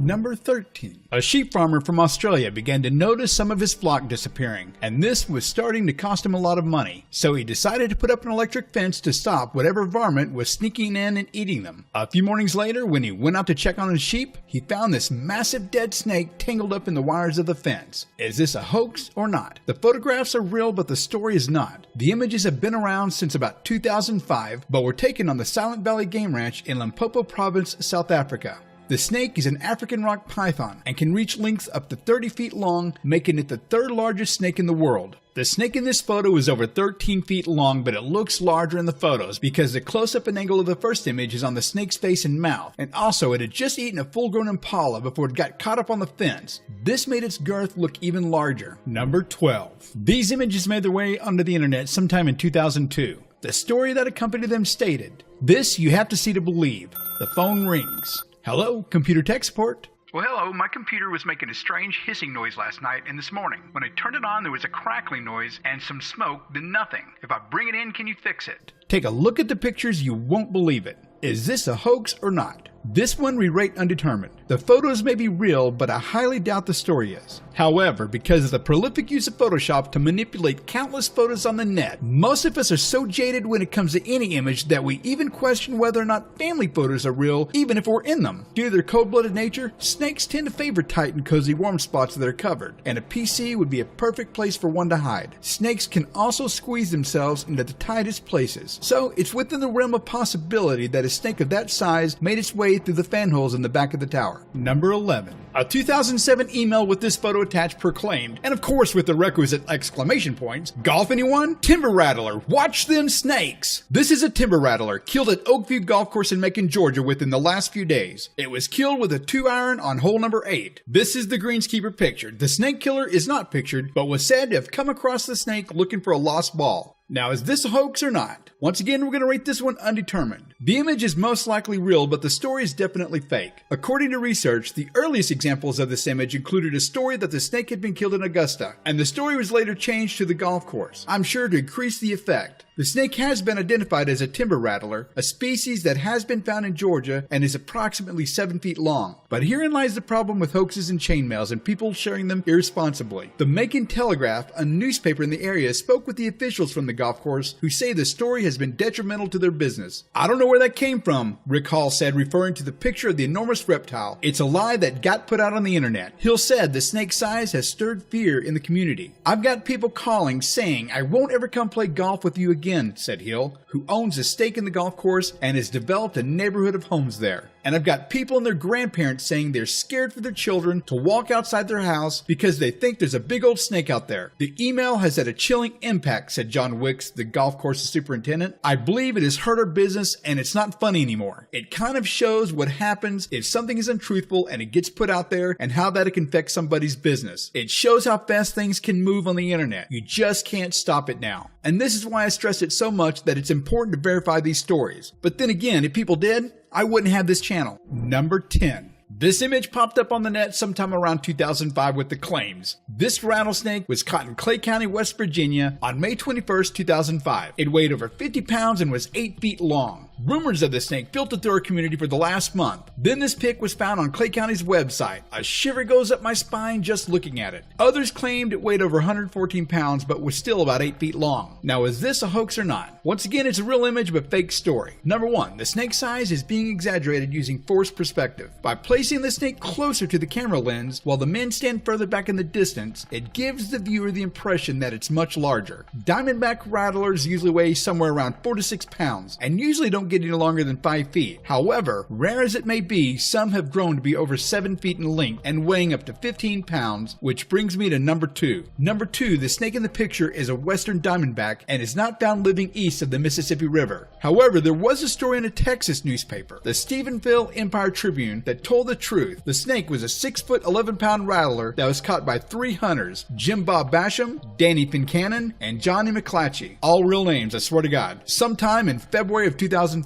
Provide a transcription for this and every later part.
Number 13. A sheep farmer from Australia began to notice some of his flock disappearing, and this was starting to cost him a lot of money. So he decided to put up an electric fence to stop whatever varmint was sneaking in and eating them. A few mornings later, when he went out to check on his sheep, he found this massive dead snake tangled up in the wires of the fence. Is this a hoax or not? The photographs are real, but the story is not. The images have been around since about 2005, but were taken on the Silent Valley Game Ranch in Limpopo Province, South Africa. The snake is an African rock python and can reach lengths up to 30 feet long, making it the third largest snake in the world. The snake in this photo is over 13 feet long, but it looks larger in the photos because the close-up and angle of the first image is on the snake's face and mouth, and also it had just eaten a full-grown impala before it got caught up on the fence. This made its girth look even larger. Number 12. These images made their way onto the internet sometime in 2002. The story that accompanied them stated, "This you have to see to believe. The phone rings. Hello, computer tech support." Well, hello, my computer was making a strange hissing noise last night and this morning. When I turned it on, there was a crackling noise and some smoke, then nothing. If I bring it in, can you fix it? Take a look at the pictures, you won't believe it. Is this a hoax or not? This one we rate undetermined. The photos may be real, but I highly doubt the story is. However, because of the prolific use of Photoshop to manipulate countless photos on the net, most of us are so jaded when it comes to any image that we even question whether or not family photos are real, even if we're in them. Due to their cold-blooded nature, snakes tend to favor tight and cozy warm spots that are covered, and a PC would be a perfect place for one to hide. Snakes can also squeeze themselves into the tightest places, so it's within the realm of possibility that a snake of that size made its way through the fan holes in the back of the tower. Number 11. A 2007 email with this photo attached proclaimed, and of course with the requisite exclamation points, "Golf anyone? Timber rattler, watch them snakes!" This is a timber rattler killed at Oakview Golf Course in Macon, Georgia within the last few days. It was killed with a 2-iron on hole number 8. This is the greenskeeper pictured. The snake killer is not pictured, but was said to have come across the snake looking for a lost ball. Now, is this a hoax or not? Once again, we're going to rate this one undetermined. The image is most likely real, but the story is definitely fake. According to research, the earliest examples of this image included a story that the snake had been killed in Augusta, and the story was later changed to the golf course, I'm sure to increase the effect. The snake has been identified as a timber rattler, a species that has been found in Georgia and is approximately 7 feet long. But herein lies the problem with hoaxes and chainmails and people sharing them irresponsibly. The Macon Telegraph, a newspaper in the area, spoke with the officials from the golf course who say the story has been detrimental to their business. "I don't know where that came from," Rick Hall said, referring to the picture of the enormous reptile. "It's a lie that got put out on the internet." Hill said the snake's size has stirred fear in the community. "I've got people calling saying I won't ever come play golf with you again," said Hill, who owns a stake in the golf course and has developed a neighborhood of homes there. "And I've got people and their grandparents saying they're scared for their children to walk outside their house because they think there's a big old snake out there. The email has had a chilling impact," said John Wicks, the golf course's superintendent. "I believe it has hurt our business and it's not funny anymore. It kind of shows what happens if something is untruthful and it gets put out there and how that can affect somebody's business. It shows how fast things can move on the internet. You just can't stop it now. And this is why I stress it so much that it's important to verify these stories. But then again, if people did, I wouldn't have this channel." Number 10. This image popped up on the net sometime around 2005 with the claims, "This rattlesnake was caught in Clay County, West Virginia on May 21st, 2005. It weighed over 50 pounds and was 8 feet long. Rumors of the snake filtered through our community for the last month. Then this pic was found on Clay County's website. A shiver goes up my spine just looking at it. Others claimed it weighed over 114 pounds but was still about 8 feet long. Now, is this a hoax or not? Once again, it's a real image but fake story. Number 1, the snake size is being exaggerated using forced perspective. By placing the snake closer to the camera lens while the men stand further back in the distance, it gives the viewer the impression that it's much larger. Diamondback rattlers usually weigh somewhere around 4 to 6 pounds and usually don't get any longer than 5 feet. However, rare as it may be, some have grown to be over 7 feet in length and weighing up to 15 pounds, which brings me to number 2. Number 2, the snake in the picture is a western diamondback and is not found living east of the Mississippi River. However, there was a story in a Texas newspaper, the Stephenville Empire Tribune, that told the truth. The snake was a 6-foot, 11-pound rattler that was caught by 3 hunters, Jim Bob Basham, Danny Fincannon, and Johnny McClatchy. All real names, I swear to God. Sometime in February of 2005.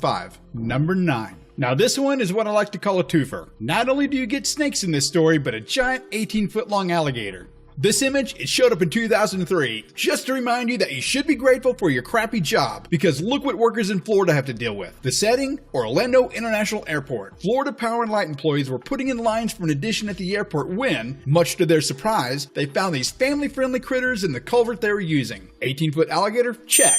Number 9. Now this one is what I like to call a twofer. Not only do you get snakes in this story, but a giant 18-foot long alligator. This image, it showed up in 2003, just to remind you that you should be grateful for your crappy job, because look what workers in Florida have to deal with. The setting? Orlando International Airport. Florida Power and Light employees were putting in lines for an addition at the airport when, much to their surprise, they found these family-friendly critters in the culvert they were using. 18-foot alligator? Check.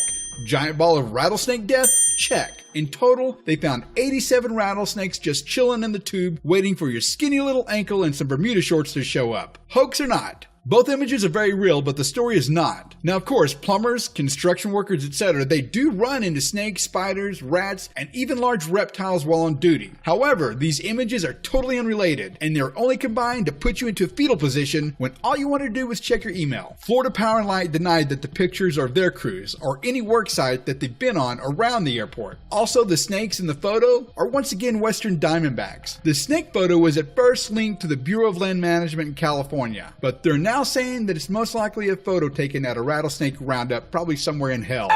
Giant ball of rattlesnake death? Check. In total, they found 87 rattlesnakes just chilling in the tube, waiting for your skinny little ankle and some Bermuda shorts to show up. Hoax or not? Both images are very real, but the story is not. Now, of course, plumbers, construction workers, etc., they do run into snakes, spiders, rats, and even large reptiles while on duty. However, these images are totally unrelated, and they're only combined to put you into a fetal position when all you wanted to do was check your email. Florida Power and Light denied that the pictures are of their crews or any work site that they've been on around the airport. Also, the snakes in the photo are once again Western Diamondbacks. The snake photo was at first linked to the Bureau of Land Management in California, but they're now saying that it's most likely a photo taken at a rattlesnake roundup, probably somewhere in hell.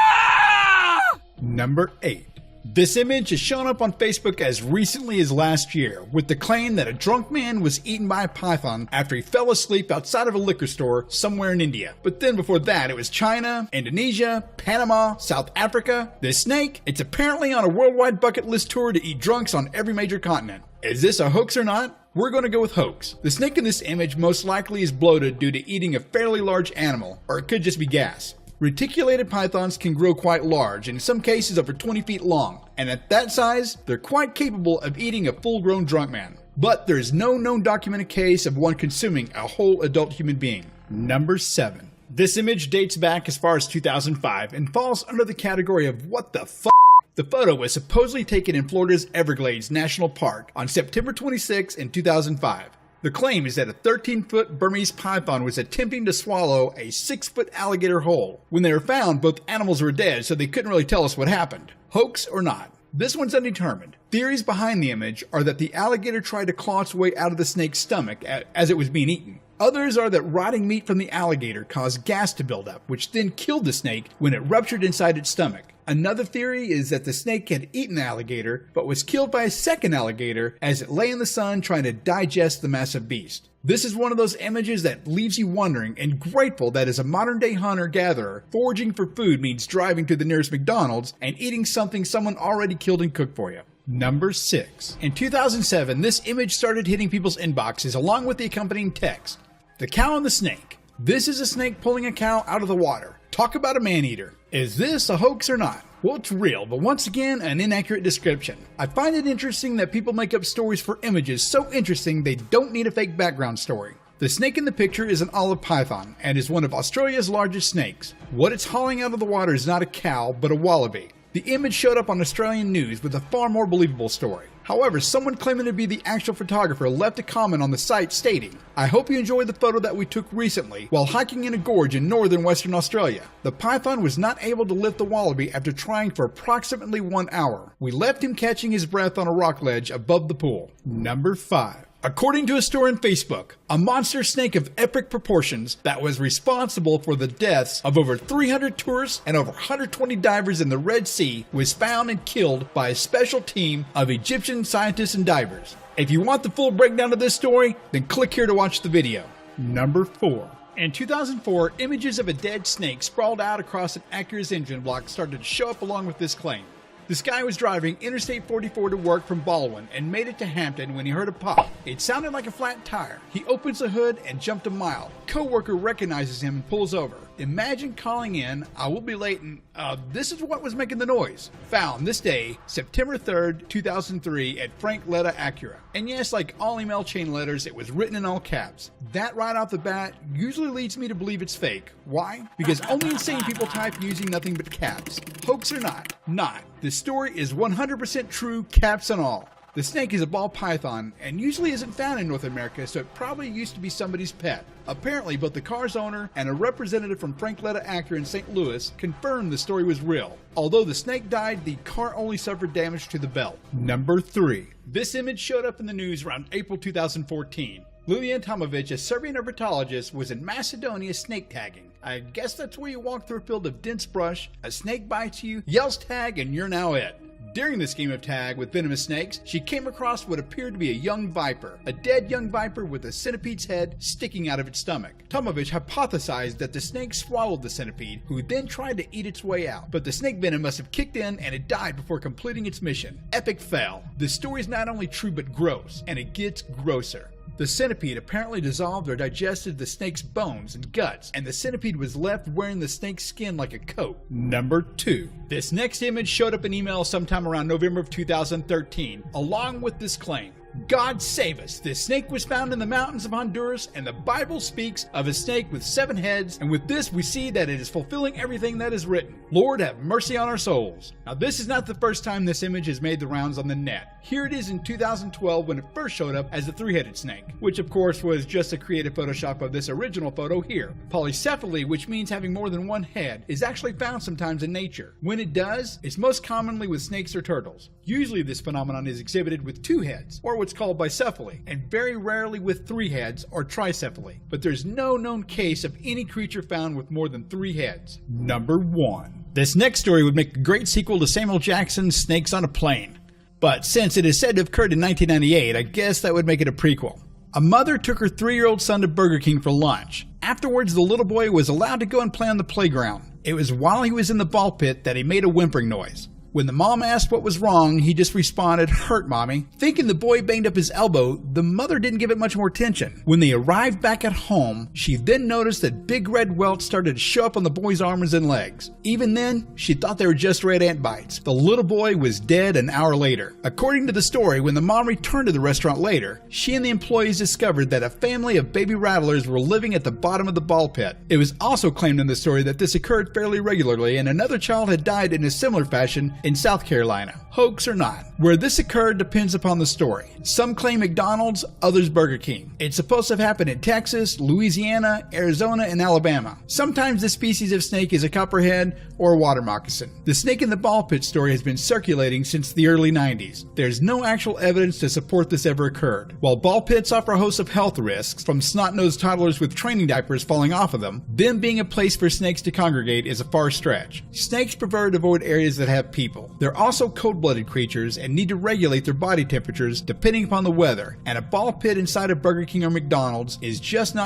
Number 8. This image has shown up on Facebook as recently as last year, with the claim that a drunk man was eaten by a python after he fell asleep outside of a liquor store somewhere in India. But then before that, it was China, Indonesia, Panama, South Africa. This snake, it's apparently on a worldwide bucket list tour to eat drunks on every major continent. Is this a hoax or not? We're going to go with hoax. The snake in this image most likely is bloated due to eating a fairly large animal, or it could just be gas. Reticulated pythons can grow quite large, and in some cases over 20 feet long, and at that size, they're quite capable of eating a full-grown drunk man. But there is no known documented case of one consuming a whole adult human being. Number 7. This image dates back as far as 2005 and falls under the category of what the fuck. The photo was supposedly taken in Florida's Everglades National Park on September 26 in 2005. The claim is that a 13-foot Burmese python was attempting to swallow a 6-foot alligator whole. When they were found, both animals were dead, so they couldn't really tell us what happened. Hoax or not? This one's undetermined. Theories behind the image are that the alligator tried to claw its way out of the snake's stomach as it was being eaten. Others are that rotting meat from the alligator caused gas to build up, which then killed the snake when it ruptured inside its stomach. Another theory is that the snake had eaten the alligator, but was killed by a second alligator as it lay in the sun trying to digest the massive beast. This is one of those images that leaves you wondering and grateful that as a modern-day hunter-gatherer, foraging for food means driving to the nearest McDonald's and eating something someone already killed and cooked for you. Number 6. In 2007, this image started hitting people's inboxes along with the accompanying text. The cow and the snake. This is a snake pulling a cow out of the water. Talk about a man-eater. Is this a hoax or not? Well, it's real, but once again, an inaccurate description. I find it interesting that people make up stories for images so interesting they don't need a fake background story. The snake in the picture is an olive python and is one of Australia's largest snakes. What it's hauling out of the water is not a cow, but a wallaby. The image showed up on Australian news with a far more believable story. However, someone claiming to be the actual photographer left a comment on the site stating, "I hope you enjoyed the photo that we took recently while hiking in a gorge in northern Western Australia. The python was not able to lift the wallaby after trying for approximately 1 hour. We left him catching his breath on a rock ledge above the pool." Number 5. According to a story on Facebook, a monster snake of epic proportions that was responsible for the deaths of over 300 tourists and over 120 divers in the Red Sea was found and killed by a special team of Egyptian scientists and divers. If you want the full breakdown of this story, then click here to watch the video. Number 4. In 2004, images of a dead snake sprawled out across an Acura's engine block started to show up along with this claim. This guy was driving Interstate 44 to work from Baldwin and made it to Hampton when he heard a pop. It sounded like a flat tire. He opens the hood and jumped a mile. Coworker recognizes him and pulls over. Imagine calling in, "I will be late," and this is what was making the noise. Found this day, September 3rd, 2003 at Frank Letta Acura. And yes, like all email chain letters, it was written in all caps. That right off the bat usually leads me to believe it's fake. Why? Because only insane people type using nothing but caps. Hoax or not? Not. This story is 100% true, caps and all. The snake is a ball python and usually isn't found in North America, so it probably used to be somebody's pet. Apparently, both the car's owner and a representative from Frank Letta Acura in St. Louis confirmed the story was real. Although the snake died, the car only suffered damage to the belt. Number 3. This image showed up in the news around April 2014. Lilian Tomovich, a Serbian herpetologist, was in Macedonia snake tagging. I guess that's where you walk through a field of dense brush, a snake bites you, yells tag, and you're now it. During this game of tag with venomous snakes, she came across what appeared to be a young viper, a dead young viper with a centipede's head sticking out of its stomach. Tomovich hypothesized that the snake swallowed the centipede, who then tried to eat its way out, but the snake venom must have kicked in and it died before completing its mission. Epic fail. This story is not only true but gross, and it gets grosser. The centipede apparently dissolved or digested the snake's bones and guts, and the centipede was left wearing the snake's skin like a coat. Number 2. This next image showed up in email sometime around November of 2013, along with this claim. God save us, this snake was found in the mountains of Honduras, and the Bible speaks of a snake with 7 heads, and with this we see that it is fulfilling everything that is written. Lord, have mercy on our souls. Now this is not the first time this image has made the rounds on the net. Here it is in 2012 when it first showed up as a 3-headed snake, which of course was just a creative Photoshop of this original photo here. Polycephaly, which means having more than one head, is actually found sometimes in nature. When it does, it's most commonly with snakes or turtles. Usually this phenomenon is exhibited with 2 heads, or what's called bicephaly, and very rarely with 3 heads, or tricephaly. But there's no known case of any creature found with more than 3 heads. Number 1. This next story would make a great sequel to Samuel Jackson's Snakes on a Plane. But since it is said to have occurred in 1998, I guess that would make it a prequel. A mother took her 3-year-old son to Burger King for lunch. Afterwards, the little boy was allowed to go and play on the playground. It was while he was in the ball pit that he made a whimpering noise. When the mom asked what was wrong, he just responded, "Hurt, mommy." Thinking the boy banged up his elbow, the mother didn't give it much more attention. When they arrived back at home, she then noticed that big red welts started to show up on the boy's arms and legs. Even then, she thought they were just red ant bites. The little boy was dead an hour later. According to the story, when the mom returned to the restaurant later, she and the employees discovered that a family of baby rattlers were living at the bottom of the ball pit. It was also claimed in the story that this occurred fairly regularly, and another child had died in a similar fashion in South Carolina. Hoax or not, where this occurred depends upon the story. Some claim McDonald's, others Burger King. It's supposed to have happened in Texas, Louisiana, Arizona, and Alabama. Sometimes this species of snake is a copperhead or a water moccasin. The snake in the ball pit story has been circulating since the early 90s. There's no actual evidence to support this ever occurred. While ball pits offer a host of health risks, from snot-nosed toddlers with training diapers falling off of them being a place for snakes to congregate is a far stretch. Snakes prefer to avoid areas that have people. They're also cold-blooded creatures and need to regulate their body temperatures depending upon the weather, and a ball pit inside of Burger King or McDonald's is just not